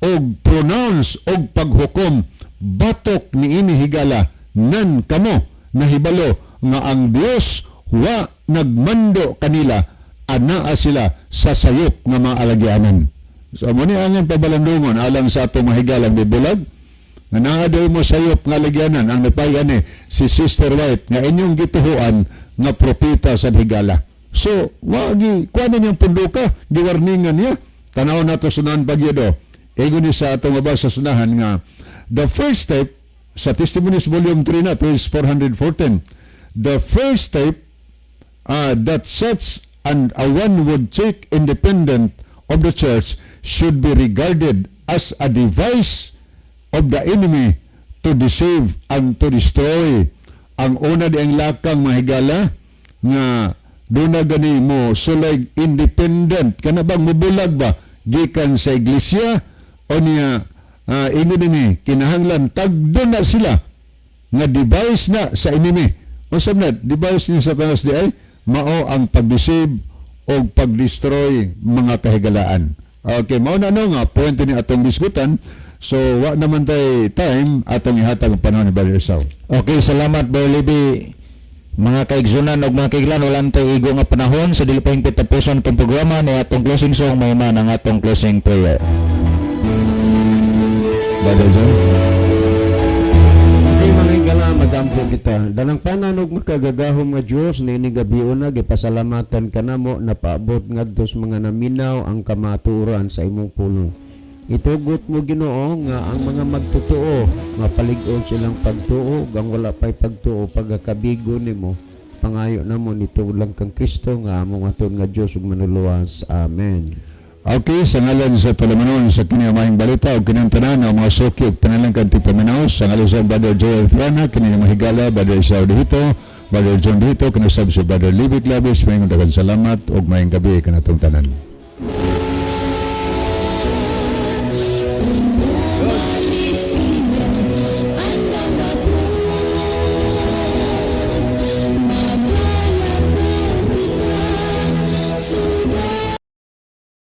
og pronounce og paghukom batok ni ini higala nan kamo nahibalo nga ang Dios wa nagmando kanila anaa sila sa sayop nga mga alagyanan. So mo ni ang pabalandungon alang sa atong mahigalang bibulag nga naa daw mo sayop nga alagyanan ang napayan ni si Sister White nga inyong gituhuan nga propeta sa higala. So wagi kuan niyang punduka giwarningan niya tanaw nato sunan pagyedo. Ingon ni sa atong mabasa sunahan nga the first step sa Testimonies volume 3 na page 414, the first step that sets and a one would take independent of the church should be regarded as a device of the enemy to deceive and to destroy. Ang una di ang lakang mahigala nga doon na gani mo sulay independent kana bang mubulag ba gikan sa iglesia o niya ingon ni kinahanglan tagdo na sila nga device na sa enemy. Usab na device ni Satanas di ay mao ang pag-deceive o pag-destroy mga kahigalaan. Okay, mao na no nga point ni atong diskutan. So wa naman tay time atong ihatag ang panahon ni Brother Saul. Okay, salamat Brother Libby. Mga kaigsunan ug mga kaiglan, wala tay igo nga panahon sa dili pa hingpit tapuson itong programa ni atong closing song may man ang atong closing prayer. Brother John. Okay mga higala, magampo kita. Dalang pananog makagagahom nga Dios nini gabion na gipasalamatan kanamo na paabot ngadto sa mga naminaw ang kamatuoran sa imong pulo. Itugot mo Ginoo nga ang mga magtotoo mapalig-on silang pagtuo ang wala pay pagtuo pagakabigo nimo pangayo namo nitulang kang Kristo nga among aton nga Dios ug manuluwas. Amen. Okay, sa ngalan sa palamanon sa kinimayang balita o kinantanan ang mga suki o panalangkan ti paminaw sa ngalan sa Brother Joel Frana, kiniyang mahigala, Brother Isao Dihito, Brother John Dihito, kinasab sa Brother Libby Clavis, mayong dagan salamat o mayong gabi kanatong tanan.